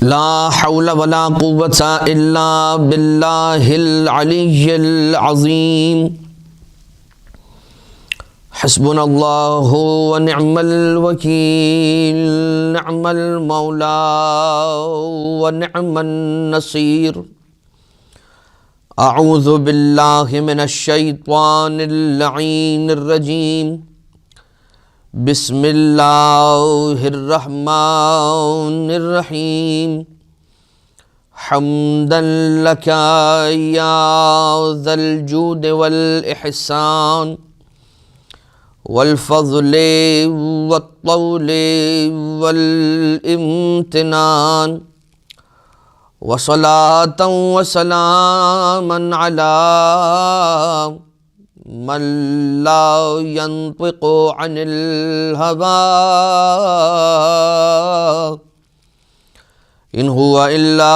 لا حول ولا قوة إلا بالله العلي العظيم حسبنا الله ونعم الوكيل نعم المولى ونعم النصير أعوذ بالله من الشيطان اللعين الرجيم بسم اللہ الرحمن الرحیم حمدا لک یا ذا الجود والإحسان والفضل والطول والامتنان وصلاة وسلاما على من لا ينطق عن الهوى إن هو إلا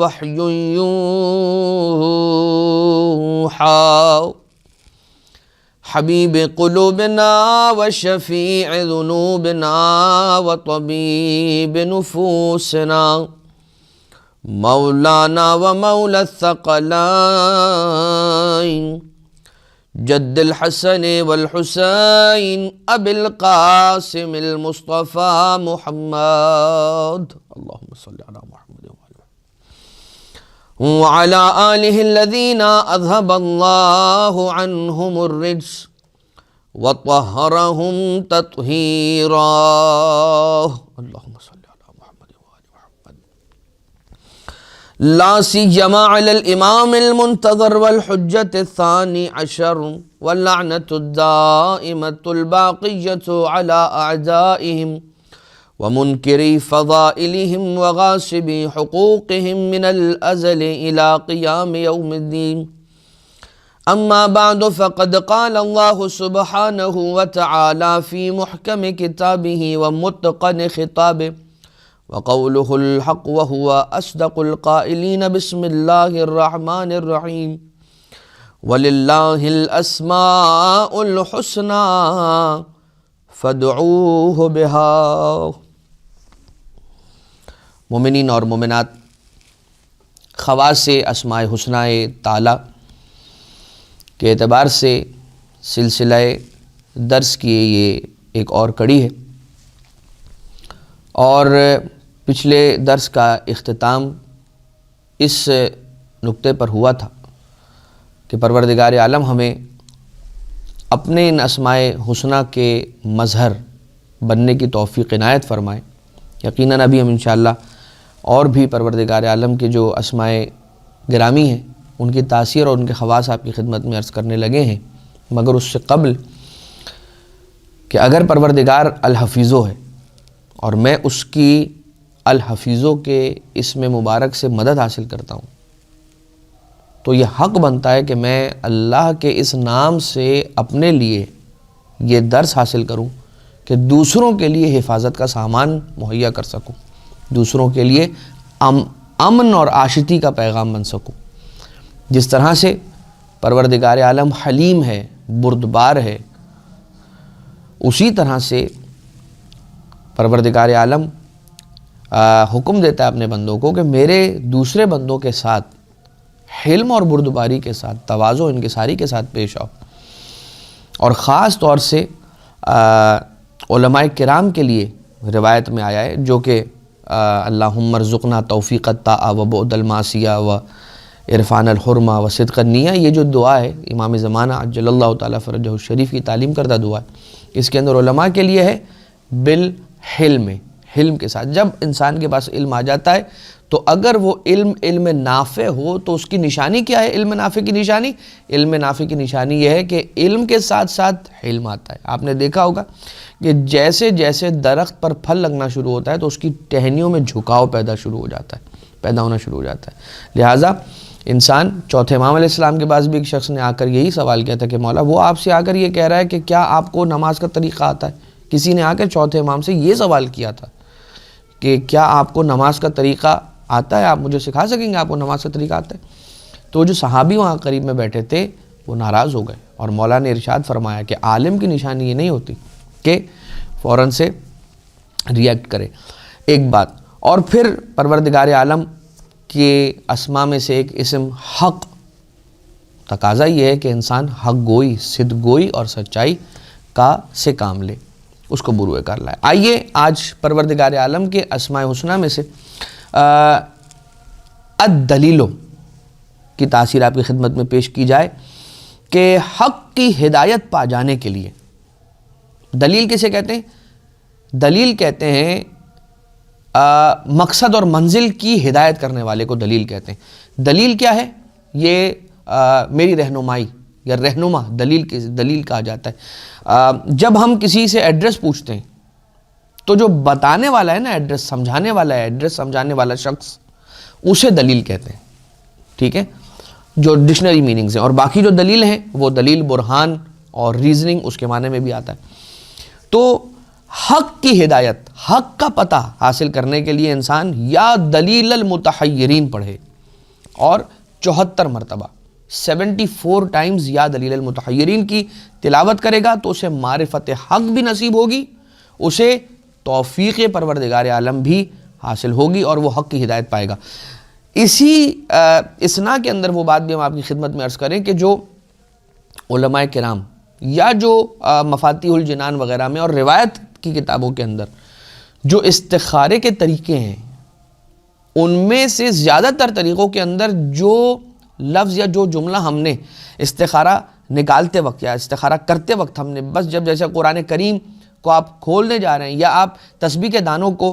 وحي يوحى حبيب قلوبنا وشفيع ذنوبنا وطبيب نفوسنا مولانا ومولى الثقلين جد الحسن والحسين أبي القاسم المصطفى محمد اللهم صل على محمد وعلى آله الذين أذهب الله عنهم الرجس وطهرهم تطهيرا اللهم صل لا سيما على الإمام المنتظر والحجة الثاني عشر واللعنة الدائمة الباقية على أعدائهم ومنكري فضائلهم وغاصبي حقوقهم من الأزل إلى قيام يوم الدين أما بعد فقد قال الله سبحانه وتعالى في محكم كتابه ومتقن خطابه وقوله الحق وهو أصدق القائلين بسم الله الرحمن الرحيم ولله الأسماء الحسنى فادعوه بها مومنین اور مومنات، خواص اسماء حسنہ تعالی کے اعتبار سے سلسلہ درس کی یہ ایک اور کڑی ہے، اور پچھلے درس کا اختتام اس نقطے پر ہوا تھا کہ پروردگار عالم ہمیں اپنے ان اسماء حسنہ کے مظہر بننے کی توفیق عنایت فرمائے۔ یقیناً ابھی ہم انشاءاللہ اور بھی پروردگار عالم کے جو اسماء گرامی ہیں ان کی تاثیر اور ان کے خواص آپ کی خدمت میں عرض کرنے لگے ہیں، مگر اس سے قبل کہ اگر پروردگار الحفیظو ہے اور میں اس کی الحفیظوں کے اسم مبارک سے مدد حاصل کرتا ہوں، تو یہ حق بنتا ہے کہ میں اللہ کے اس نام سے اپنے لیے یہ درس حاصل کروں کہ دوسروں کے لیے حفاظت کا سامان مہیا کر سکوں، دوسروں کے لیے امن اور عاشتی کا پیغام بن سکوں۔ جس طرح سے پروردگار عالم حلیم ہے، بردبار ہے، اسی طرح سے پروردگار عالم حکم دیتا ہے اپنے بندوں کو کہ میرے دوسرے بندوں کے ساتھ حلم اور بردباری کے ساتھ، تواضع و انکساری کے ساتھ پیش آؤ۔ اور خاص طور سے علماء کرام کے لیے روایت میں آیا ہے، جو کہ اللہم ارزقنا توفیق الطاعہ و بعد المعصیہ و عرفان الحرمہ و صدق النیہ، یہ جو دعا ہے امام زمانہ عجل اللہ تعالیٰ فرجہ الشریف کی تعلیم کردہ دعا ہے، اس کے اندر علماء کے لیے ہے بالحلم، حلم کے ساتھ۔ جب انسان کے پاس علم آ جاتا ہے تو اگر وہ علم نافع ہو تو اس کی نشانی کیا ہے؟ علم نافع کی نشانی، علم نافع کی نشانی یہ ہے کہ علم کے ساتھ ساتھ حلم آتا ہے۔ آپ نے دیکھا ہوگا کہ جیسے جیسے درخت پر پھل لگنا شروع ہوتا ہے تو اس کی ٹہنیوں میں جھکاؤ پیدا ہونا شروع ہو جاتا ہے۔ لہٰذا انسان، چوتھے امام علیہ السلام کے پاس بھی ایک شخص نے آ کر یہی سوال کیا تھا کہ مولا، وہ آپ سے آ کر یہ کہہ رہا ہے کہ کیا آپ کو نماز کا طریقہ آتا ہے؟ کسی نے آ کر چوتھے امام سے یہ سوال کیا تھا کہ کیا آپ کو نماز کا طریقہ آتا ہے؟ آپ مجھے سکھا سکیں گے؟ آپ کو نماز کا طریقہ آتا ہے؟ تو جو صحابی وہاں قریب میں بیٹھے تھے وہ ناراض ہو گئے، اور مولا نے ارشاد فرمایا کہ عالم کی نشانی یہ نہیں ہوتی کہ فوراً سے ریئیکٹ کرے۔ ایک بات، اور پھر پروردگار عالم کے اسماء میں سے ایک اسم حق، تقاضا یہ ہے کہ انسان حق گوئی، صدق گوئی اور سچائی سے کام لے، اس کو بروئے کر لائے۔ آئیے آج پروردگار عالم کے اسماء حسنہ میں سے الدلیلو کی تاثیر آپ کی خدمت میں پیش کی جائے کہ حق کی ہدایت پا جانے کے لیے، دلیل کسے کہتے ہیں؟ دلیل کہتے ہیں مقصد اور منزل کی ہدایت کرنے والے کو دلیل کہتے ہیں۔ دلیل کیا ہے؟ یہ میری رہنمائی یا رہنما دلیل کہا جاتا ہے۔ جب ہم کسی سے ایڈریس پوچھتے ہیں تو جو بتانے والا ہے نا، ایڈریس سمجھانے والا ہے، ایڈریس سمجھانے والا شخص، اسے دلیل کہتے ہیں، ٹھیک ہے، جو ڈکشنری میننگز ہیں۔ اور باقی جو دلیل ہیں وہ دلیل، برہان اور ریزننگ اس کے معنی میں بھی آتا ہے۔ تو حق کی ہدایت، حق کا پتہ حاصل کرنے کے لیے انسان یا دلیل المتحیرین پڑھے اور 74 مرتبہ 74 ٹائمز یا دلیل المتحیرین کی تلاوت کرے گا تو اسے معرفت حق بھی نصیب ہوگی، اسے توفیق پروردگار عالم بھی حاصل ہوگی اور وہ حق کی ہدایت پائے گا۔ اسی اسنا کے اندر وہ بات بھی ہم آپ کی خدمت میں عرض کریں کہ جو علماء کرام یا جو مفاتیح الجنان وغیرہ میں اور روایت کی کتابوں کے اندر جو استخارے کے طریقے ہیں، ان میں سے زیادہ تر طریقوں کے اندر جو لفظ یا جو جملہ ہم نے استخارہ نکالتے وقت یا استخارہ کرتے وقت ہم نے بس جیسے قرآن کریم کو آپ کھولنے جا رہے ہیں یا آپ تسبیح کے دانوں کو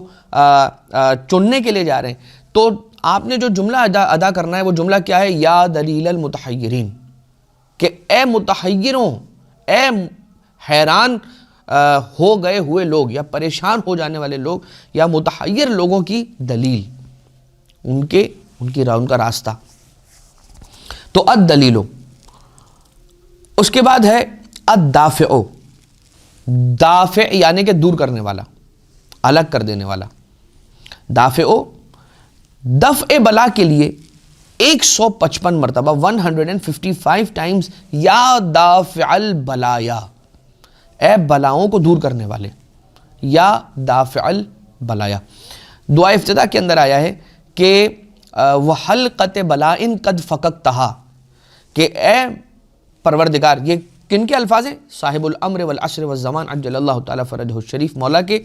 چننے کے لیے جا رہے ہیں تو آپ نے جو جملہ ادا کرنا ہے وہ جملہ کیا ہے؟ یا دلیل المتحیرین، کہ اے متحیروں، اے حیران ہو گئے ہوئے لوگ یا پریشان ہو جانے والے لوگ یا متحیر لوگوں کی دلیل، ان کا راستہ۔ تو الدلیلو، اس کے بعد ہے الدافعو، دافع یعنی کہ دور کرنے والا، الگ کر دینے والا۔ دافعو، دفع بلا کے لیے 155 مرتبہ 155 ٹائمز یا دافع البلایا، اے بلاؤں کو دور کرنے والے، یا دافع البلایا۔ دعا افتتاح کے اندر آیا ہے کہ وحلقت بلائن قد فککتہا، کہ اے پروردگار، یہ کن کے الفاظ ہیں؟ صاحب الامر والعصر والزمان عجل اللہ تعالیٰ فرجہ الشریف، مولا کے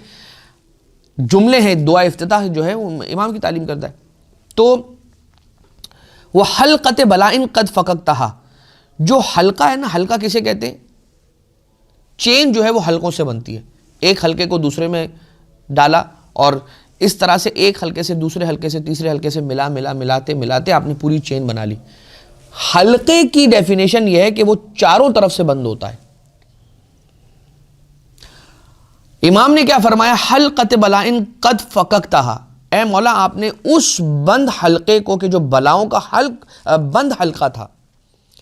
جملے ہیں۔ دعا افتتاح جو ہے وہ امام کی تعلیم کرتا ہے۔ تو وحلقت بلائن قد فککتہا، جو حلقہ ہے نا، حلقہ کسے کہتے ہیں؟ چین جو ہے وہ حلقوں سے بنتی ہے، ایک حلقے کو دوسرے میں ڈالا اور اس طرح سے ایک حلقے سے دوسرے حلقے سے تیسرے حلقے سے ملاتے آپ نے پوری چین بنا لی۔ حلقے کی ڈیفینیشن یہ ہے کہ وہ چاروں طرف سے بند ہوتا ہے۔ امام نے کیا فرمایا؟ حلقت بلائن قد فککتہا، اے مولا آپ نے اس بند حلقے کو، کہ جو بلاؤں کا بند حلقہ تھا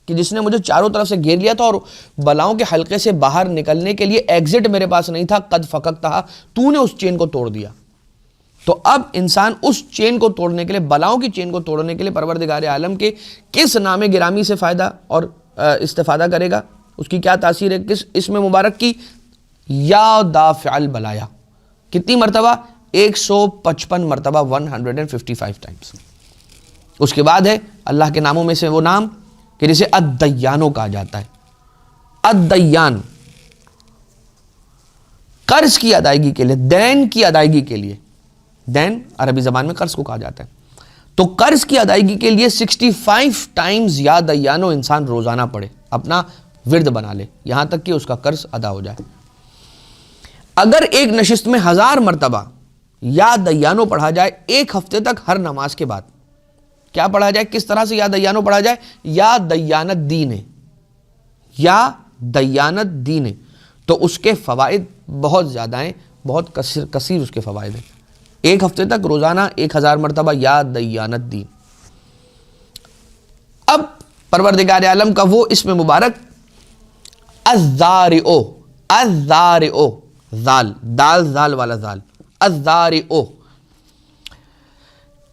کہ جس نے مجھے چاروں طرف سے گھیر لیا تھا اور بلاؤں کے حلقے سے باہر نکلنے کے لیے ایگزٹ میرے پاس نہیں تھا، قد فککتہا، تو نے اس چین کو توڑ دیا۔ تو اب انسان اس چین کو توڑنے کے لیے، بلاؤں کی چین کو توڑنے کے لیے پروردگار عالم کے کس نام گرامی سے فائدہ اور استفادہ کرے گا؟ اس کی کیا تاثیر ہے کس اسم مبارک کی؟ یا دافع البلایا، کتنی مرتبہ؟ 155 مرتبہ 155 ٹائمز۔ اس کے بعد ہے اللہ کے ناموں میں سے وہ نام کہ جسے الدیانو کہا جاتا ہے۔ الدیان، قرض کی ادائیگی کے لیے، دین کی ادائیگی کے لیے، دین عربی زبان میں قرض کو کہا جاتا ہے، تو قرض کی ادائیگی کے لیے 65 ٹائمز یا دیانو انسان روزانہ پڑھے، اپنا ورد بنا لے، یہاں تک کہ اس کا قرض ادا ہو جائے۔ اگر ایک نشست میں 1000 مرتبہ یا دیانو پڑھا جائے ایک ہفتے تک ہر نماز کے بعد، کیا پڑھا جائے؟ کس طرح سے یا دیانو پڑھا جائے؟ یا دیانت دین ہے، یا دیانت دین ہے، تو اس کے فوائد بہت زیادہ ہیں، بہت کثیر اس کے فوائد ہیں۔ ایک ہفتے تک روزانہ 1000 مرتبہ یا دیانت دین۔ اب پروردگار عالم کا وہ اسم مبارک الذارئ، الذارئ، ذال، دال ذال والا ذال، الذارئ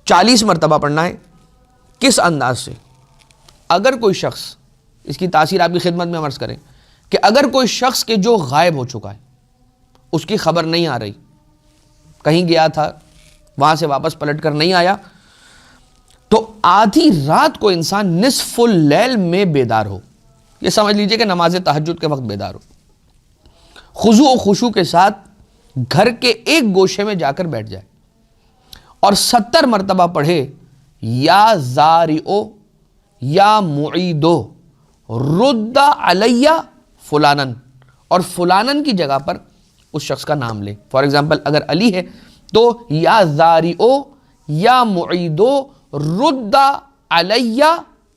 40 مرتبہ پڑھنا ہے۔ کس انداز سے؟ اگر کوئی شخص، اس کی تاثیر آپ کی خدمت میں عرض کریں کہ اگر کوئی شخص کے جو غائب ہو چکا ہے، اس کی خبر نہیں آ رہی، کہیں گیا تھا وہاں سے واپس پلٹ کر نہیں آیا، تو آدھی رات کو انسان نصف اللیل میں بیدار ہو، یہ سمجھ لیجئے کہ نماز تہجد کے وقت بیدار ہو، خضوع و خشوع کے ساتھ گھر کے ایک گوشے میں جا کر بیٹھ جائے اور 70 مرتبہ پڑھے یا زارعو یا معیدو رد علیہ فلانن، اور فلانن کی جگہ پر اس شخص کا نام لے. فار ایگزامپل اگر علی ہے تو یا زارعو یا معیدو رد علیہ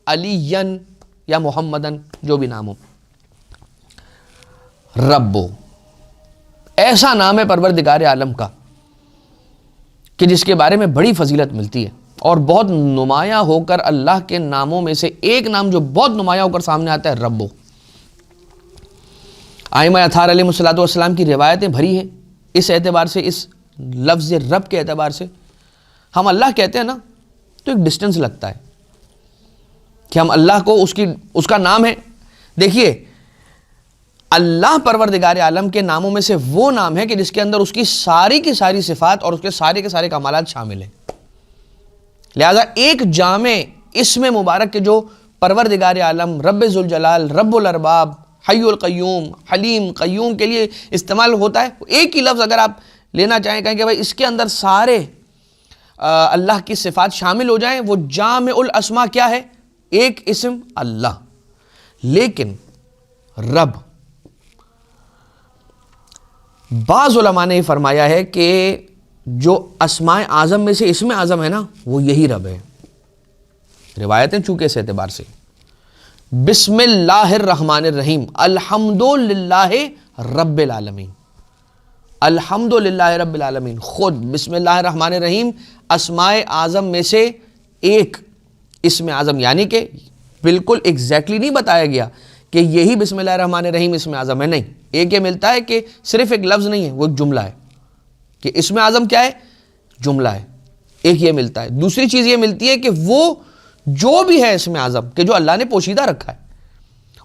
علین یا محمدن، جو بھی نام ہو. ربو ایسا نام ہے پروردگار عالم کا کہ جس کے بارے میں بڑی فضیلت ملتی ہے، اور بہت نمایاں ہو کر اللہ کے ناموں میں سے ایک نام جو بہت نمایاں ہو کر سامنے آتا ہے ربو. ائمہ اطہار علیہ السلام کی روایتیں بھری ہیں اس اعتبار سے، اس لفظ رب کے اعتبار سے. ہم اللہ کہتے ہیں نا تو ایک ڈسٹنس لگتا ہے کہ ہم اللہ کو اس کا نام ہے. دیکھیے اللہ پروردگار عالم کے ناموں میں سے وہ نام ہے کہ جس کے اندر اس کی ساری کی ساری صفات اور اس کے سارے کمالات شامل ہیں. لہذا ایک جامع اسم مبارک کے جو پروردگار عالم رب ذوالجلال رب الارباب حی القیوم حلیم قیوم کے لیے استعمال ہوتا ہے، ایک ہی لفظ اگر آپ لینا چاہیں، کہیں کہ بھائی اس کے اندر سارے اللہ کی صفات شامل ہو جائیں، وہ جامع الاسماء کیا ہے؟ ایک اسم اللہ. لیکن رب، بعض علماء نے یہ فرمایا ہے کہ جو اسماء اعظم میں سے اسم اعظم ہے نا وہ یہی رب ہے. روایتیں چونکہ اس اعتبار سے بسم اللہ الرحمن الرحیم الحمدللہ رب العالمین، الحمدللہ رب العالمین، خود بسم اللہ الرحمن الرحیم اسماء اعظم میں سے ایک اسم اعظم، یعنی کہ بالکل ایگزیکٹلی نہیں بتایا گیا کہ یہی بسم اللہ الرحمن الرحیم اسم اعظم ہے، نہیں. ایک یہ ملتا ہے کہ صرف ایک لفظ نہیں ہے، وہ ایک جملہ ہے کہ اسم اعظم کیا ہے؟ جملہ ہے. ایک یہ ملتا ہے. دوسری چیز یہ ملتی ہے کہ وہ جو بھی ہے اسم اعظم کہ جو اللہ نے پوشیدہ رکھا ہے،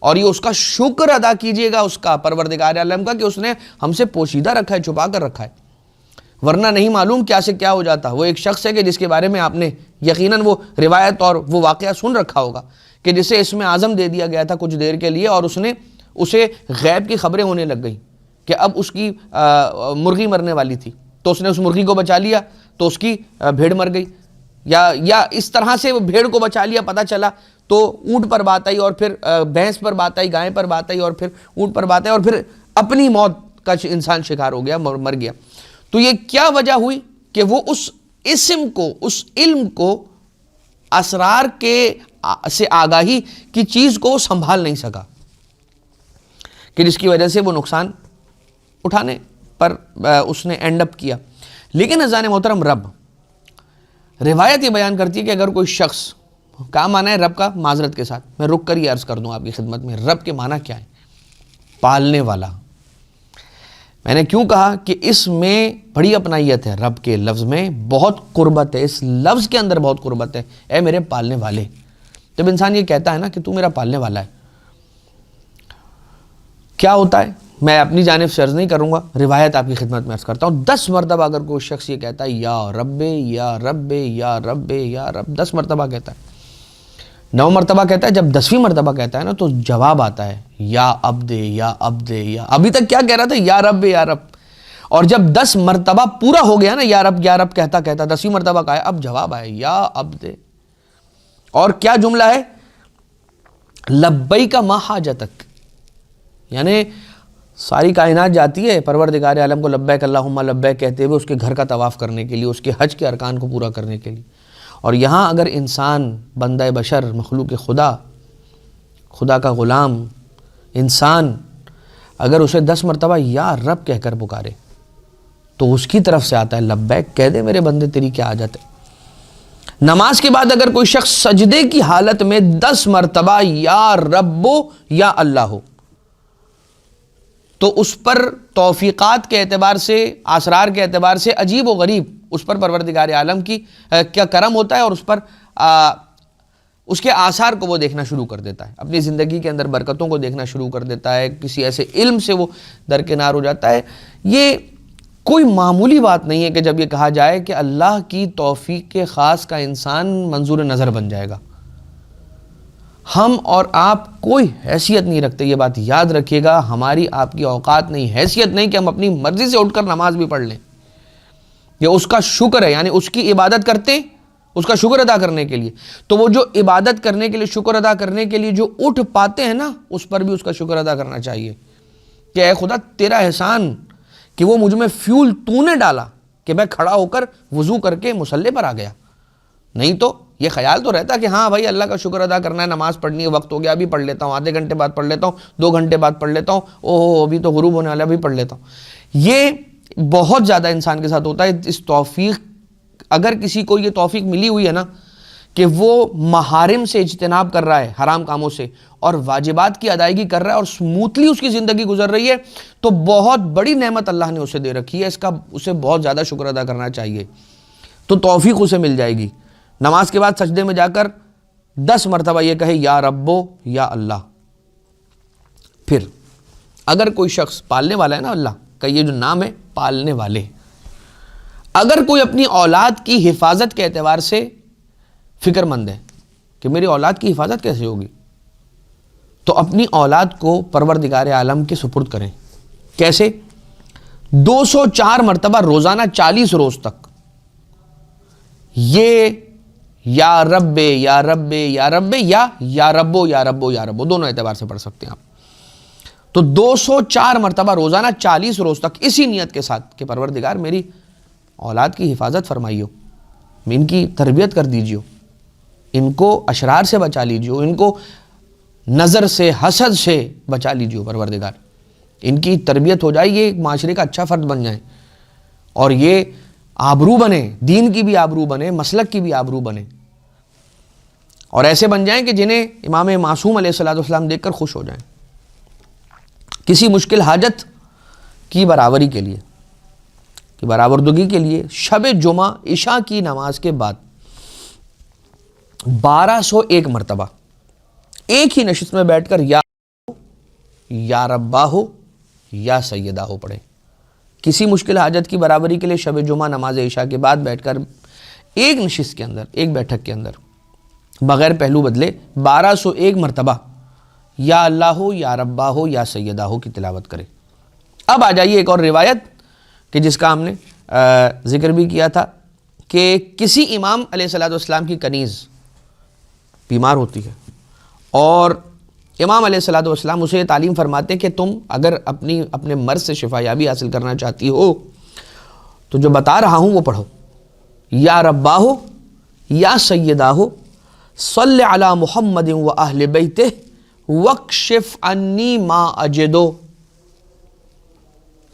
اور یہ اس کا شکر ادا کیجئے گا اس کا پروردگار عالم کا کہ اس نے ہم سے پوشیدہ رکھا ہے، چھپا کر رکھا ہے، ورنہ نہیں معلوم کیا سے کیا ہو جاتا. وہ ایک شخص ہے کہ جس کے بارے میں آپ نے یقیناً وہ روایت اور وہ واقعہ سن رکھا ہوگا کہ جسے اسم اعظم دے دیا گیا تھا کچھ دیر کے لیے، اور اسے غیب کی خبریں ہونے لگ گئیں کہ اب اس کی مرغی مرنے والی تھی، تو اس نے اس مرغی کو بچا لیا تو اس کی بھیڑ مر گئی، یا اس طرح سے وہ بھیڑ کو بچا لیا، پتہ چلا تو اونٹ پر بات آئی، اور پھر بھینس پر بات آئی، گائے پر بات آئی، اور پھر اونٹ پر بات آئی، اور پھر اپنی موت کا انسان شکار ہو گیا، مر گیا. تو یہ کیا وجہ ہوئی کہ وہ اس اسم کو، اس علم کو، اسرار کے سے آگاہی کی چیز کو سنبھال نہیں سکا، کہ جس کی وجہ سے وہ نقصان اٹھانے پر اس نے اینڈ اپ کیا. لیکن عزیزان محترم، رب، روایت یہ بیان کرتی ہے کہ اگر کوئی شخص، کیا معنی ہے رب کا؟ معذرت کے ساتھ میں رک کر یہ عرض کر دوں آپ کی خدمت میں، رب کے معنی کیا ہے؟ پالنے والا. میں نے کیوں کہا کہ اس میں بڑی اپنائیت ہے، رب کے لفظ میں بہت قربت ہے، اس لفظ کے اندر بہت قربت ہے. اے میرے پالنے والے. جب انسان یہ کہتا ہے نا کہ تو میرا پالنے والا ہے، کیا ہوتا ہے؟ میں اپنی جانب سے عرض نہیں کروں گا، روایت آپ کی خدمت میں عرض کرتا ہوں. 10 مرتبہ اگر کوئی شخص یہ کہتا ہے یا رب یا رب یا رب یا رب، 10 مرتبہ کہتا ہے، 9 مرتبہ کہتا ہے، جب 10ویں مرتبہ کہتا ہے نا تو جواب آتا ہے یا عبد یا عبد یا. ابھی تک کیا کہہ رہا تھا؟ یا رب یا رب. اور جب 10 مرتبہ پورا ہو گیا نا یا رب کہتا 10ویں مرتبہ کہا ہے، اب جواب آیا یا عبد. اور کیا جملہ ہے؟ لبیک ما حاجتک. یعنی ساری کائنات جاتی ہے پروردگار عالم کو لبیک اللہم لبیک کہتے ہوئے اس کے گھر کا طواف کرنے کے لیے، اس کے حج کے ارکان کو پورا کرنے کے لیے. اور یہاں اگر انسان، بندہ بشر، مخلوق خدا کا غلام انسان، اگر اسے 10 مرتبہ یا رب کہہ کر پکارے تو اس کی طرف سے آتا ہے لبیک، کہہ دے میرے بندے تیری کیا حاجت ہے. نماز کے بعد اگر کوئی شخص سجدے کی حالت میں 10 مرتبہ یا رب یا اللہ ہو تو اس پر توفیقات کے اعتبار سے، اسرار کے اعتبار سے عجیب و غریب اس پر پروردگار عالم کی کیا کرم ہوتا ہے، اور اس پر اس کے آثار کو وہ دیکھنا شروع کر دیتا ہے، اپنی زندگی کے اندر برکتوں کو دیکھنا شروع کر دیتا ہے، کسی ایسے علم سے وہ درکنار ہو جاتا ہے. یہ کوئی معمولی بات نہیں ہے کہ جب یہ کہا جائے کہ اللہ کی توفیق کے خاص کا انسان منظور نظر بن جائے گا. ہم اور آپ کوئی حیثیت نہیں رکھتے، یہ بات یاد رکھیے گا. ہماری آپ کی اوقات نہیں، حیثیت نہیں کہ ہم اپنی مرضی سے اٹھ کر نماز بھی پڑھ لیں. یہ اس کا شکر ہے، یعنی اس کی عبادت کرتے اس کا شکر ادا کرنے کے لیے. تو وہ جو عبادت کرنے کے لیے، شکر ادا کرنے کے لیے جو اٹھ پاتے ہیں نا، اس پر بھی اس کا شکر ادا کرنا چاہیے کہ اے خدا تیرا احسان کہ وہ مجھ میں فیول تو نے ڈالا کہ میں کھڑا ہو کر وضو کر کے مصلی پر آ گیا. نہیں تو یہ خیال تو رہتا کہ ہاں بھائی اللہ کا شکر ادا کرنا ہے، نماز پڑھنی ہے، وقت ہو گیا ابھی پڑھ لیتا ہوں، آدھے گھنٹے بعد پڑھ لیتا ہوں، 2 گھنٹے بعد پڑھ لیتا ہوں، اوہ ابھی تو غروب ہونے والا ابھی پڑھ لیتا ہوں. یہ بہت زیادہ انسان کے ساتھ ہوتا ہے. اس توفیق، اگر کسی کو یہ توفیق ملی ہوئی ہے نا کہ وہ محارم سے اجتناب کر رہا ہے، حرام کاموں سے، اور واجبات کی ادائیگی کر رہا ہے اور سموتھلی اس کی زندگی گزر رہی ہے، تو بہت بڑی نعمت اللہ نے اسے دے رکھی ہے. اس کا اسے بہت زیادہ شکر ادا کرنا چاہیے. تو توفیق اسے مل جائے گی. نماز کے بعد سجدے میں جا کر 10 مرتبہ یہ کہے یا ربو یا اللہ. پھر اگر کوئی شخص پالنے والا ہے نا، اللہ کا یہ جو نام ہے پالنے والے، اگر کوئی اپنی اولاد کی حفاظت کے اعتبار سے فکر مند ہے کہ میری اولاد کی حفاظت کیسے ہوگی، تو اپنی اولاد کو پروردگار عالم کے سپرد کریں. کیسے؟ 204 مرتبہ روزانہ 40 روز تک یہ یا رب یا رب یا رب یا ربو یا ربو یا ربو دونوں اعتبار سے پڑھ سکتے ہیں آپ. تو 204 مرتبہ روزانہ 40 روز تک اسی نیت کے ساتھ کہ پروردگار میری اولاد کی حفاظت فرمائیو، ان کی تربیت کر دیجیو، ان کو اشرار سے بچا لیجیو، ان کو نظر سے، حسد سے بچا لیجیو پروردگار، ان کی تربیت ہو جائے، یہ ایک معاشرے کا اچھا فرد بن جائیں اور یہ آبرو بنے، دین کی بھی آبرو بنے، مسلک کی بھی آبرو بنے، اور ایسے بن جائیں کہ جنہیں امام معصوم علیہ السلام دیکھ کر خوش ہو جائیں. کسی مشکل حاجت کی برابری کے لیے، کی برآوردگی کے لیے شب جمعہ عشاء کی نماز کے بعد 1201 مرتبہ ایک ہی نشست میں بیٹھ کر یا ربا ہو یا سیدہ ہو پڑھیں. کسی مشکل حاجت کی برابری کے لیے شب جمعہ نماز عشاء کے بعد بیٹھ کر ایک نشست کے اندر، ایک بیٹھک کے اندر بغیر پہلو بدلے 1201 مرتبہ یا اللہ ہو یا ربا ہو یا سیدہ ہو کی تلاوت کرے. اب آ جائیے ایک اور روایت کہ جس کا ہم نے ذکر بھی کیا تھا کہ کسی امام علیہ السلام کی کنیز بیمار ہوتی ہے اور امام علیہ السلام اسے تعلیم فرماتے کہ تم اگر اپنے مرض سے شفا یابی حاصل کرنا چاہتی ہو تو جو بتا رہا ہوں وہ پڑھو، یا ربا ہو یا سیدہ ہو صلی علی محمد و اہل بیتہ وکشف عنی ما اجدو،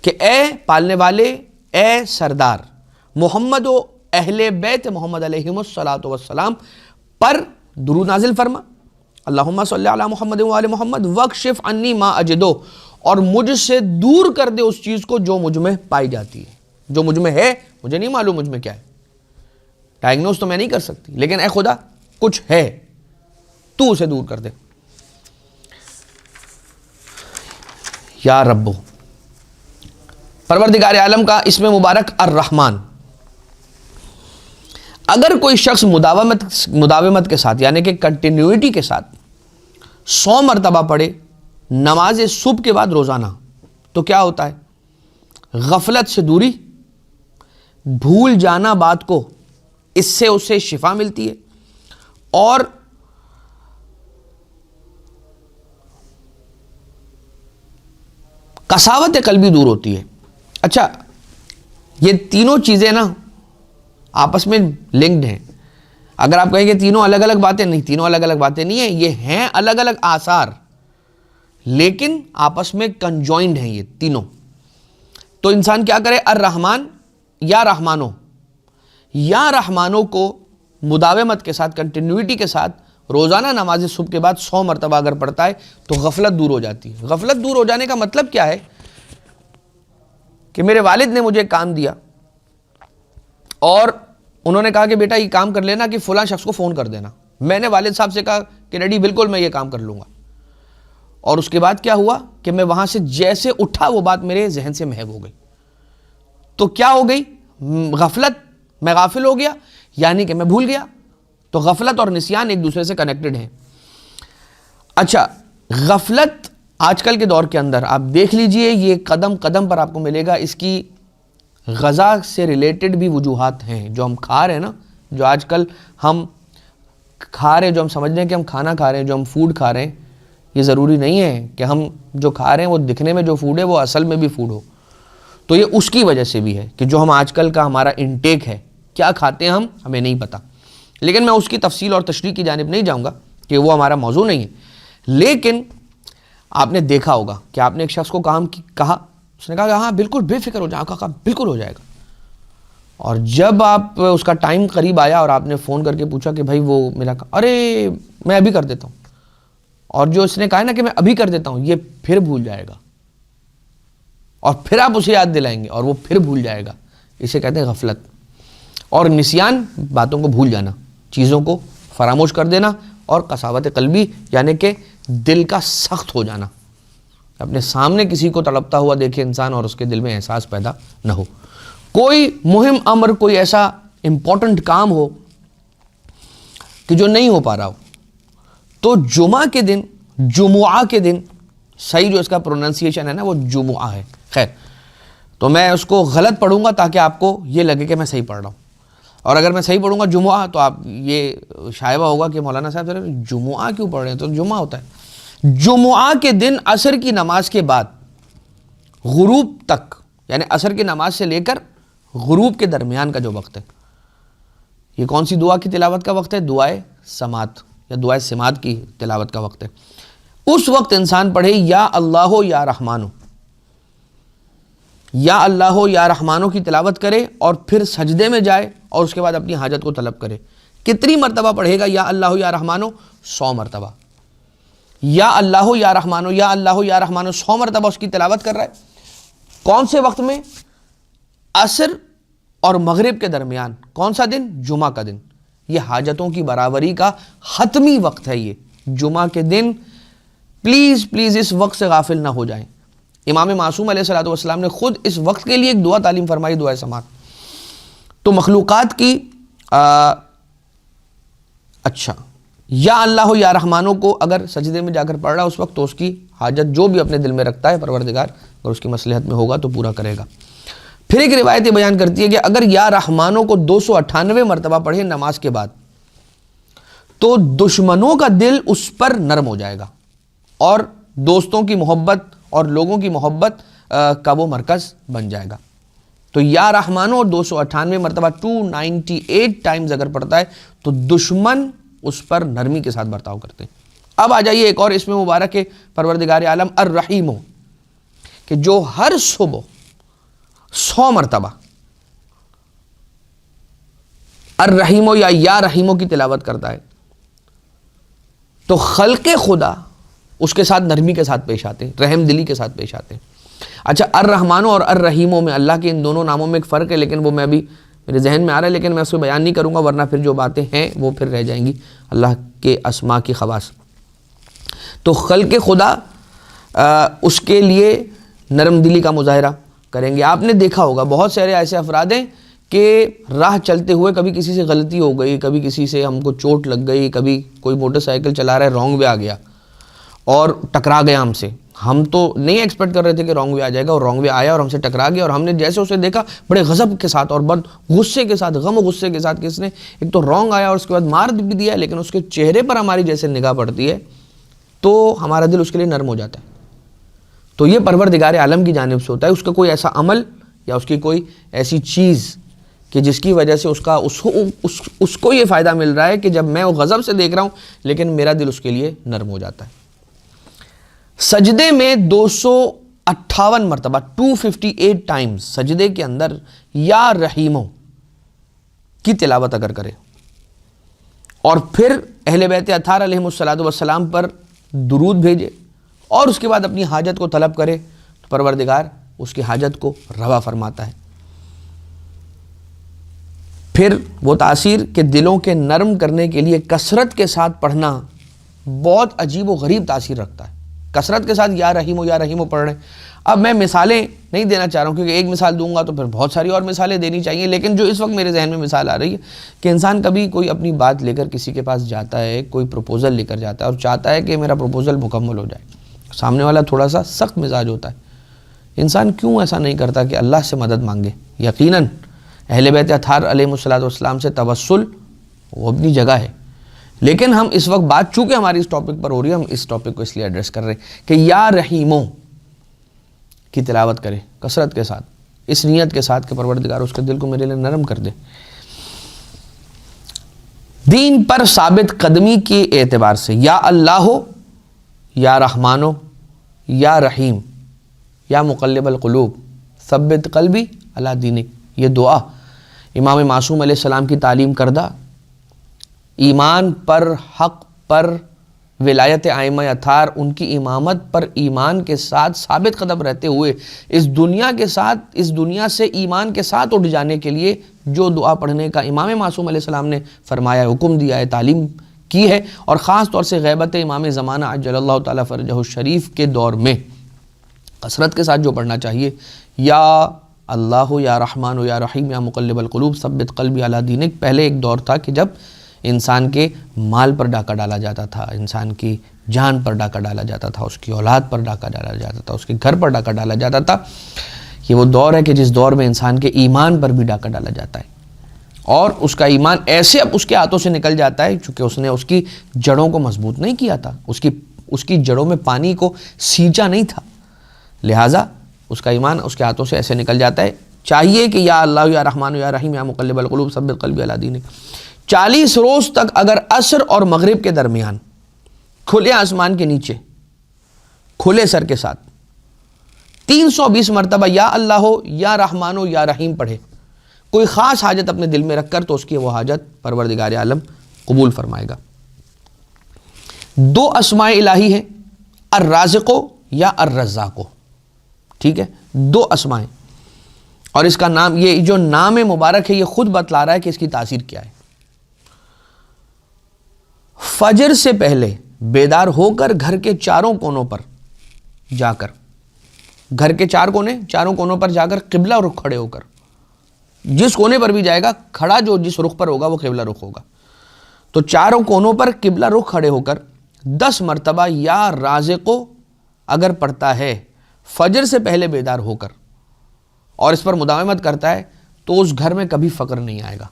کہ اے پالنے والے، اے سردار محمد و اہل بیت محمد علیہم الصلاۃ والسلام پر درود نازل فرما، اللہم صلی علی محمد و آل محمد وکشف عنی ما اجدو، اور مجھ سے دور کر دے اس چیز کو جو مجھ میں پائی جاتی ہے، جو مجھ میں ہے مجھے نہیں معلوم مجھ میں کیا ہے، ڈائگنوز تو میں نہیں کر سکتی، لیکن اے خدا کچھ ہے تو اسے دور کر دے. یا ربو، پروردگار عالم کا اسم مبارک الرحمن. اگر کوئی شخص مداومت کے ساتھ یعنی کہ کنٹینیوٹی کے ساتھ 100 مرتبہ پڑھے نماز صبح کے بعد روزانہ، تو کیا ہوتا ہے؟ غفلت سے دوری، بھول جانا بات کو، اس سے اسے شفا ملتی ہے، اور قساوت قلبی دور ہوتی ہے. اچھا، یہ تینوں چیزیں نا آپس میں لنکڈ ہیں. اگر آپ کہیں کہ تینوں الگ الگ باتیں، نہیں، تینوں الگ الگ باتیں نہیں ہیں، یہ ہیں الگ الگ آثار لیکن آپس میں کنجوائنڈ ہیں یہ تینوں. تو انسان کیا کرے؟ الرحمن یا رحمانو، یا رحمانو کو مداومت کے ساتھ، کنٹینیوٹی کے ساتھ روزانہ نماز صبح کے بعد 100 مرتبہ اگر پڑھتا ہے تو غفلت دور ہو جاتی ہے. غفلت دور ہو جانے کا مطلب کیا ہے؟ کہ میرے والد نے مجھے کام دیا اور انہوں نے کہا کہ بیٹا یہ کام کر لینا کہ فلاں شخص کو فون کر دینا. میں نے والد صاحب سے کہا کہ ڈیڈی بالکل میں یہ کام کر لوں گا، اور اس کے بعد کیا ہوا کہ میں وہاں سے جیسے اٹھا وہ بات میرے ذہن سے محو ہو گئی. تو کیا ہو گئی غفلت، میں غافل ہو گیا یعنی کہ میں بھول گیا. تو غفلت اور نسیان ایک دوسرے سے کنیکٹڈ ہیں. اچھا، غفلت آج کل کے دور کے اندر آپ دیکھ لیجئے یہ قدم قدم پر آپ کو ملے گا. اس کی غذا سے ریلیٹڈ بھی وجوہات ہیں. جو ہم کھا رہے ہیں نا، جو آج کل ہم کھا رہے ہیں، جو ہم سمجھ رہے ہیں کہ ہم کھانا کھا رہے ہیں، جو ہم فوڈ کھا رہے ہیں، یہ ضروری نہیں ہے کہ ہم جو کھا رہے ہیں وہ دکھنے میں جو فوڈ ہے وہ اصل میں بھی فوڈ ہو. تو یہ اس کی وجہ سے بھی ہے کہ جو ہم آج کل کا ہمارا انٹیک ہے، کیا کھاتے ہیں ہمیں نہیں پتہ. لیکن میں اس کی تفصیل اور تشریح کی جانب نہیں جاؤں گا کہ وہ ہمارا موضوع نہیں ہے. لیکن آپ نے دیکھا ہوگا کہ آپ نے ایک شخص کو کہا، اس نے کہا کہ ہاں بالکل بے فکر ہو جائے. کہا بالکل ہو جائے گا. اور جب آپ اس کا ٹائم قریب آیا اور آپ نے فون کر کے پوچھا کہ بھائی وہ میرا ارے میں ابھی کر دیتا ہوں، اور جو اس نے کہا نا کہ میں ابھی کر دیتا ہوں، یہ پھر بھول جائے گا اور پھر آپ اسے یاد دلائیں گے اور وہ پھر بھول جائے گا. اسے کہتے ہیں غفلت. اور نسیان باتوں کو بھول جانا، چیزوں کو فراموش کر دینا، اور قساوت قلبی یعنی کہ دل کا سخت ہو جانا. اپنے سامنے کسی کو تڑپتا ہوا دیکھے انسان اور اس کے دل میں احساس پیدا نہ ہو. کوئی مہم امر، کوئی ایسا امپورٹنٹ کام ہو کہ جو نہیں ہو پا رہا ہو، تو جمعہ کے دن صحیح جو اس کا پروننسیشن ہے نا وہ جمعہ ہے. خیر، تو میں اس کو غلط پڑھوں گا تاکہ آپ کو یہ لگے کہ میں صحیح پڑھ رہا ہوں. اور اگر میں صحیح پڑھوں گا جمعہ تو آپ یہ شائبہ ہوگا کہ مولانا صاحب جمعہ کیوں پڑھ رہے ہیں؟ تو جمعہ ہوتا ہے. جمعہ کے دن عصر کی نماز کے بعد غروب تک، یعنی عصر کی نماز سے لے کر غروب کے درمیان کا جو وقت ہے، یہ کون سی دعا کی تلاوت کا وقت ہے؟ دعائے سماعت یا دعائے سماعت کی تلاوت کا وقت ہے. اس وقت انسان پڑھے یا اللہ یا رحمانو، یا اللہ یا رحمانو کی تلاوت کرے اور پھر سجدے میں جائے اور اس کے بعد اپنی حاجت کو طلب کرے. کتنی مرتبہ پڑھے گا یا اللہ یا رحمانو؟ 100 مرتبہ. یا اللہ یا رحمانو، یا اللہ یا رحمانو 100 مرتبہ اس کی تلاوت کر رہا ہے. کون سے وقت میں؟ عصر اور مغرب کے درمیان. کون سا دن؟ جمعہ کا دن. یہ حاجتوں کی برابری کا حتمی وقت ہے. یہ جمعہ کے دن پلیز اس وقت سے غافل نہ ہو جائیں. امام معصوم علیہ الصلوۃ والسلام نے خود اس وقت کے لیے ایک دعا تعلیم فرمائی، دعائے سماعت. تو مخلوقات کی اچھا یا اللہ یا رحمانوں کو اگر سجدے میں جا کر پڑھ رہا اس وقت، تو اس کی حاجت جو بھی اپنے دل میں رکھتا ہے پروردگار اگر اس کی مصلحت میں ہوگا تو پورا کرے گا. پھر ایک روایت یہ بیان کرتی ہے کہ اگر یا رحمانوں کو 298 مرتبہ پڑھے نماز کے بعد، تو دشمنوں کا دل اس پر نرم ہو جائے گا اور دوستوں کی محبت اور لوگوں کی محبت کا وہ مرکز بن جائے گا. تو یا رحمانوں اور 298 مرتبہ 298 ٹائمز اگر پڑھتا ہے تو دشمن اس پر نرمی کے ساتھ برتاؤ کرتے ہیں. اب آ جائیے ایک اور اسم مبارک ہے پروردگار عالم الرحیم، کہ جو ہر صبح 100 مرتبہ الرحیم یا رحیموں کی تلاوت کرتا ہے تو خلق خدا اس کے ساتھ نرمی کے ساتھ پیش آتے ہیں، رحم دلی کے ساتھ پیش آتے ہیں. اچھا، الرحمانوں اور الرحیموں میں اللہ کے ان دونوں ناموں میں ایک فرق ہے، لیکن وہ میں ابھی میرے ذہن میں آ رہا ہے، لیکن میں اس کو بیان نہیں کروں گا ورنہ پھر جو باتیں ہیں وہ پھر رہ جائیں گی اللہ کے اسماء کی خواص. تو خلق خدا اس کے لیے نرم دلی کا مظاہرہ کریں گے. آپ نے دیکھا ہوگا بہت سارے ایسے افراد ہیں کہ راہ چلتے ہوئے کبھی کسی سے غلطی ہو گئی، کبھی کسی سے ہم کو چوٹ لگ گئی، کبھی کوئی موٹر سائیکل چلا رہا ہے رانگ وے آ گیا اور ٹکرا گیا ہم سے. ہم تو نہیں ایکسپیکٹ کر رہے تھے کہ رانگ وے آ جائے گا، اور رانگ وے آیا اور ہم سے ٹکرا گیا، اور ہم نے جیسے اسے دیکھا بڑے غضب کے ساتھ اور بڑے غصے کے ساتھ، غم و غصے کے ساتھ، کس نے ایک تو رانگ آیا اور اس کے بعد مار بھی دیا، لیکن اس کے چہرے پر ہماری جیسے نگاہ پڑتی ہے تو ہمارا دل اس کے لیے نرم ہو جاتا ہے. تو یہ پروردگار عالم کی جانب سے ہوتا ہے. اس کا کوئی ایسا عمل یا اس کی کوئی ایسی چیز کہ جس کی وجہ سے اس کو یہ فائدہ مل رہا ہے کہ جب میں وہ غضب سے دیکھ رہا ہوں لیکن میرا دل اس کے لیے نرم ہو جاتا ہے. سجدے میں 258 مرتبہ 258 ٹائمز سجدے کے اندر یا رحیموں کی تلاوت اگر کرے اور پھر اہل بیت اطہار علیہم السلام پر درود بھیجے اور اس کے بعد اپنی حاجت کو طلب کرے تو پروردگار اس کی حاجت کو روا فرماتا ہے. پھر وہ تاثیر کہ دلوں کے نرم کرنے کے لیے کثرت کے ساتھ پڑھنا بہت عجیب و غریب تاثیر رکھتا ہے. کثرت کے ساتھ یا رحیم پڑھ رہے ہیں. اب میں مثالیں نہیں دینا چاہ رہا ہوں کیونکہ ایک مثال دوں گا تو پھر بہت ساری اور مثالیں دینی چاہیے، لیکن جو اس وقت میرے ذہن میں مثال آ رہی ہے کہ انسان کبھی کوئی اپنی بات لے کر کسی کے پاس جاتا ہے، کوئی پروپوزل لے کر جاتا ہے اور چاہتا ہے کہ میرا پروپوزل مکمل ہو جائے. سامنے والا تھوڑا سا سخت مزاج ہوتا ہے. انسان کیوں ایسا نہیں کرتا کہ اللہ سے مدد مانگے؟ یقیناً اہل بیت اطہار علیہم الصلوۃ سے توسل وہ اپنی جگہ ہے، لیکن ہم اس وقت بات چونکہ ہماری اس ٹاپک پر ہو رہی ہے، ہم اس ٹاپک کو اس لیے ایڈریس کر رہے ہیں کہ یا رحیموں کی تلاوت کرے کثرت کے ساتھ، اس نیت کے ساتھ کہ پروردگار اس کے دل کو میرے لیے نرم کر دے. دین پر ثابت قدمی کے اعتبار سے یا اللہ ہو، یا رحمان ہو، یا رحیم، یا مقلب القلوب ثبت قلبی علی دینک، یہ دعا امام معصوم علیہ السلام کی تعلیم کردہ، ایمان پر، حق پر، ولایت ائمہ اطہار، ان کی امامت پر ایمان کے ساتھ ثابت قدم رہتے ہوئے اس دنیا سے ایمان کے ساتھ اٹھ جانے کے لیے جو دعا پڑھنے کا امام معصوم علیہ السلام نے فرمایا، حکم دیا ہے، تعلیم کی ہے، اور خاص طور سے غیبت امام زمانہ عجل اللہ تعالیٰ فرجہ الشریف کے دور میں کثرت کے ساتھ جو پڑھنا چاہیے، یا اللہ یا رحمان یا رحیم یا مقلب القلوب ثبت قلبی علی دینک. پہلے ایک دور تھا کہ جب انسان کے مال پر ڈاکہ ڈالا جاتا تھا، انسان کی جان پر ڈاکہ ڈالا جاتا تھا، اس کی اولاد پر ڈاکہ ڈالا جاتا تھا، اس کے گھر پر ڈاکہ ڈالا جاتا تھا. یہ وہ دور ہے کہ جس دور میں انسان کے ایمان پر بھی ڈاکہ ڈالا جاتا ہے، اور اس کا ایمان ایسے اب اس کے ہاتھوں سے نکل جاتا ہے چونکہ اس نے اس کی جڑوں کو مضبوط نہیں کیا تھا، اس کی جڑوں میں پانی کو سینچا نہیں تھا، لہٰذا اس کا ایمان اس کے ہاتھوں سے ایسے نکل جاتا ہے. چاہیے کہ یا اللہ یا رحمان یا رحیم یا مقلب القلوب ثبت قلبی علی دینک 40 روز تک اگر عصر اور مغرب کے درمیان کھلے آسمان کے نیچے کھلے سر کے ساتھ 320 مرتبہ یا اللہ ہو، یا رحمان ہو، یا رحیم پڑھے، کوئی خاص حاجت اپنے دل میں رکھ کر، تو اس کی وہ حاجت پروردگار عالم قبول فرمائے گا. 2 اسماء الہی ہیں، الرازق یا الرزاق. ٹھیک ہے، 2 اسماء ہیں، اور اس کا نام، یہ جو نام مبارک ہے، یہ خود بتلا رہا ہے کہ اس کی تاثیر کیا ہے. فجر سے پہلے بیدار ہو کر گھر کے چاروں کونوں پر جا کر، گھر کے چاروں کونوں پر جا کر قبلہ رخ کھڑے ہو کر، جس کونے پر بھی جائے گا کھڑا جو جس رخ پر ہوگا وہ قبلہ رخ ہوگا، تو چاروں کونوں پر قبلہ رخ کھڑے ہو کر 10 مرتبہ یا رازقو اگر پڑھتا ہے فجر سے پہلے بیدار ہو کر، اور اس پر مداومت کرتا ہے، تو اس گھر میں کبھی فقر نہیں آئے گا.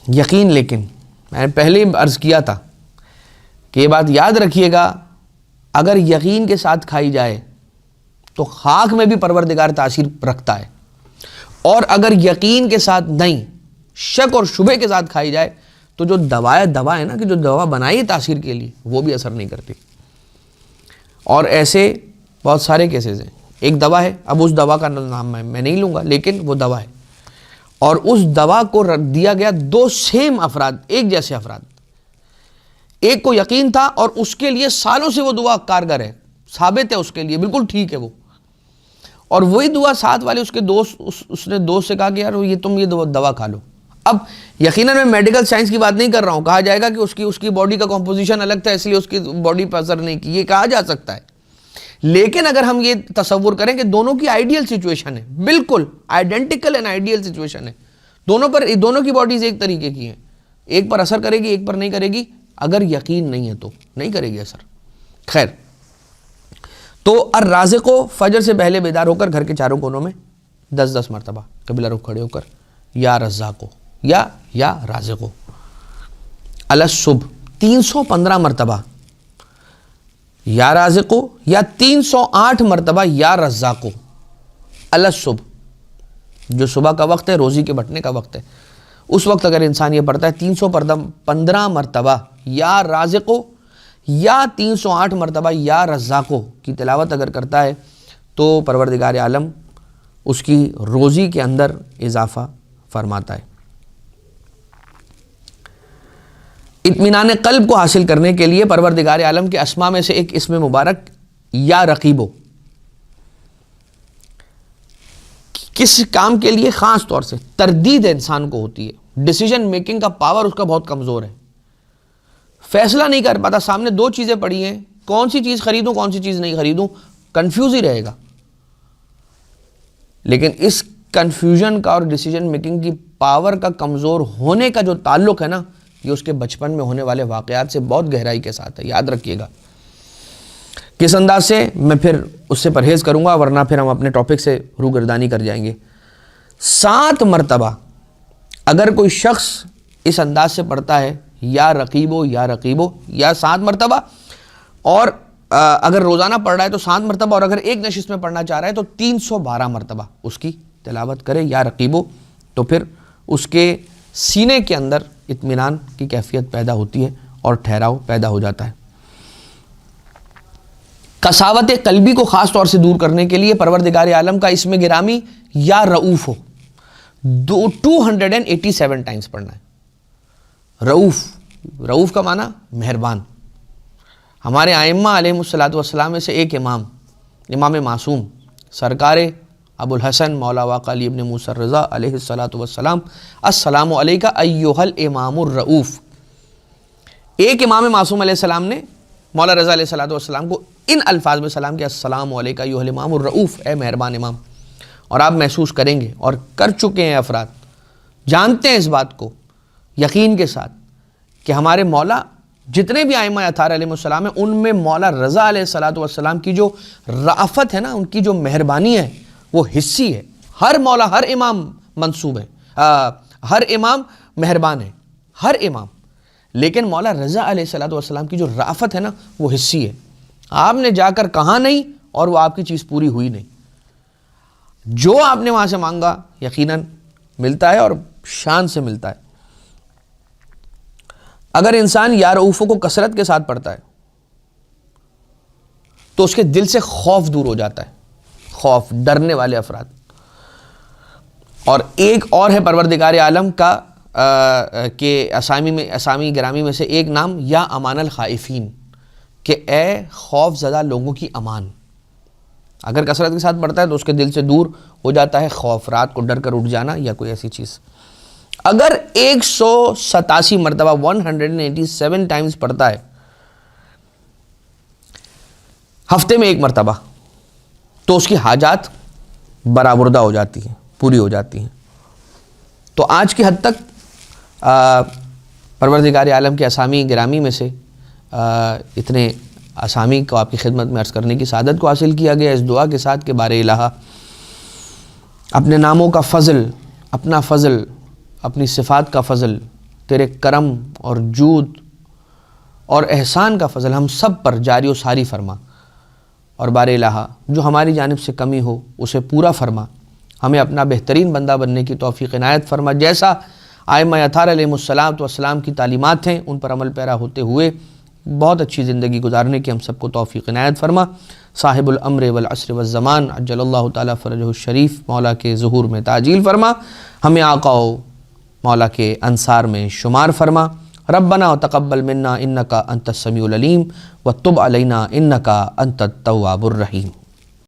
یقین، لیکن میں نے پہلے عرض کیا تھا کہ یہ بات یاد رکھیے گا، اگر یقین کے ساتھ کھائی جائے تو خاک میں بھی پروردگار تاثیر رکھتا ہے، اور اگر یقین کے ساتھ نہیں، شک اور شبہ کے ساتھ کھائی جائے تو جو دوا ہے نا، کہ جو دوا بنائی ہے تاثیر کے لیے، وہ بھی اثر نہیں کرتی. اور ایسے بہت سارے کیسز ہیں. ایک دوا ہے، اب اس دوا کا نام میں نہیں لوں گا، لیکن وہ دوا ہے، اور اس دوا کو رکھ دیا گیا 2 سیم افراد، ایک جیسے افراد، ایک کو یقین تھا اور اس کے لیے سالوں سے وہ دعا کارگر ہے، ثابت ہے اس کے لیے، بالکل ٹھیک ہے وہ، اور وہی دعا ساتھ والے اس کے دوست، اس نے دوست سے کہا کہ یار تم یہ دوا کھا لو. اب یقیناً میں میڈیکل سائنس کی بات نہیں کر رہا ہوں، کہا جائے گا کہ اس کی باڈی کا کمپوزیشن الگ تھا اس لیے اس کی باڈی پر اثر نہیں کی، یہ کہا جا سکتا ہے. لیکن اگر ہم یہ تصور کریں کہ دونوں کی آئیڈیل سچویشن ہے، بالکل آئیڈینٹیکل اینڈ آئیڈیل سچویشن ہے، دونوں کی باڈیز ایک طریقے کی ہیں، ایک پر اثر کرے گی ایک پر نہیں کرے گی، اگر یقین نہیں ہے تو نہیں کرے گی اثر. خیر، تو الرازق فجر سے پہلے بیدار ہو کر گھر کے چاروں کونوں میں 10 مرتبہ قبلہ رخ کھڑے ہو کر یا رزاق یا رازق. الصبح 315 مرتبہ یا رازق، یا 308 مرتبہ یا رزاق. الصبح جو صبح کا وقت ہے، روزی کے بٹنے کا وقت ہے، اس وقت اگر انسان یہ پڑھتا ہے 315 مرتبہ یا رازق یا 308 مرتبہ یا رزاق کی تلاوت اگر کرتا ہے، تو پروردگار عالم اس کی روزی کے اندر اضافہ فرماتا ہے. اطمینان قلب کو حاصل کرنے کے لیے پروردگار عالم کے اسماء میں سے ایک اسم مبارک یا رقیبو، کس کام کے لیے؟ خاص طور سے تردید انسان کو ہوتی ہے، ڈیسیجن میکنگ کا پاور اس کا بہت کمزور ہے، فیصلہ نہیں کر پاتا، سامنے دو چیزیں پڑی ہیں، کون سی چیز خریدوں کون سی چیز نہیں خریدوں، کنفیوز ہی رہے گا. لیکن اس کنفیوژن کا اور ڈیسیجن میکنگ کی پاور کا کمزور ہونے کا جو تعلق ہے نا، یہ اس کے بچپن میں ہونے والے واقعات سے بہت گہرائی کے ساتھ ہے. یاد رکھیے گا. کس انداز سے میں پھر اس سے پرہیز کروں گا، ورنہ پھر ہم اپنے ٹاپک سے روگردانی کر جائیں گے. 7 مرتبہ اگر کوئی شخص اس انداز سے پڑھتا ہے یا رقیبو یا رقیبو، یا 7 مرتبہ، اور اگر روزانہ پڑھ رہا ہے تو 7 مرتبہ، اور اگر ایک نشست میں پڑھنا چاہ رہا ہے تو 312 مرتبہ اس کی تلاوت کرے یا رقیبو، تو پھر اس کے سینے کے اندر اطمینان کی کیفیت پیدا ہوتی ہے اور ٹھہراؤ پیدا ہو جاتا ہے. قساوت قلبی کو خاص طور سے دور کرنے کے لیے پروردگار عالم کا اسم گرامی یا رؤوف ہو 287 ٹائمز پڑھنا ہے. رؤوف، رؤوف کا معنی مہربان. ہمارے ائمہ علیہ الصلوۃ والسلام میں سے ایک امام معصوم سرکار ابو الحسن مولا واقع علی ابن موسیٰ الرضا علیہ الصلوۃ والسلام، السلام علیکہ ایھا الامام الرؤوف. ایک امام معصوم علیہ السلام نے مولا رضا علیہ الصلوۃ والسلام کو ان الفاظ میں سلام کیا، السلام علیکہ ایھا الامام الرؤوف، اے مہربان امام. اور آپ محسوس کریں گے اور کر چکے ہیں، افراد جانتے ہیں اس بات کو یقین کے ساتھ کہ ہمارے مولا جتنے بھی ائمہ اطہار علیہ السلام ہیں، ان میں مولا رضا علیہ الصلوۃ والسلام کی جو رأفت ہے نا، ان کی جو مہربانی ہے وہ حصی ہے. ہر مولا، ہر امام منصوب ہے، ہر امام مہربان ہے، ہر امام. لیکن مولا رضا علیہ الصلوۃ والسلام کی جو رأفت ہے نا وہ حصی ہے. آپ نے جا کر کہا نہیں اور وہ آپ کی چیز پوری ہوئی نہیں. جو آپ نے وہاں سے مانگا یقیناً ملتا ہے اور شان سے ملتا ہے. اگر انسان یا رؤوف کو کثرت کے ساتھ پڑھتا ہے تو اس کے دل سے خوف دور ہو جاتا ہے، خوف، ڈرنے والے افراد. اور ایک اور ہے پروردگار عالم کا کہ اسامی گرامی میں سے ایک نام یا امان الخائفین، کہ اے خوف زدہ لوگوں کی امان. اگر کثرت کے ساتھ پڑھتا ہے تو اس کے دل سے دور ہو جاتا ہے خوف، رات کو ڈر کر اٹھ جانا یا کوئی ایسی چیز. اگر 187 مرتبہ 187 ٹائمز پڑھتا ہے ہفتے میں 1 مرتبہ، تو اس کی حاجات برآوردہ ہو جاتی ہیں، پوری ہو جاتی ہیں. تو آج کی حد تک پروردگار عالم کے اسامی گرامی میں سے اتنے اسامی کو آپ کی خدمت میں عرض کرنے کی سعادت کو حاصل کیا گیا، اس دعا کے ساتھ کہ بار الہ اپنے ناموں کا فضل، اپنا فضل، اپنی صفات کا فضل، تیرے کرم اور جود اور احسان کا فضل ہم سب پر جاری و ساری فرما. اور بار الہ جو ہماری جانب سے کمی ہو اسے پورا فرما. ہمیں اپنا بہترین بندہ بننے کی توفیق عنایت فرما. جیسا ائمہ اطہار علیہ الصلوۃ والسلام کی تعلیمات ہیں ان پر عمل پیرا ہوتے ہوئے بہت اچھی زندگی گزارنے کی ہم سب کو توفیق عنایت فرما. صاحب الامر والعصر والزمان عجل اللہ تعالیٰ فرجہ الشریف مولا کے ظہور میں تعجیل فرما. ہمیں آقا و مولا کے انصار میں شمار فرما. ربنا تقبل منا انکا انت السمیع العلیم وتب علینا انکا انت التواب الرحیم.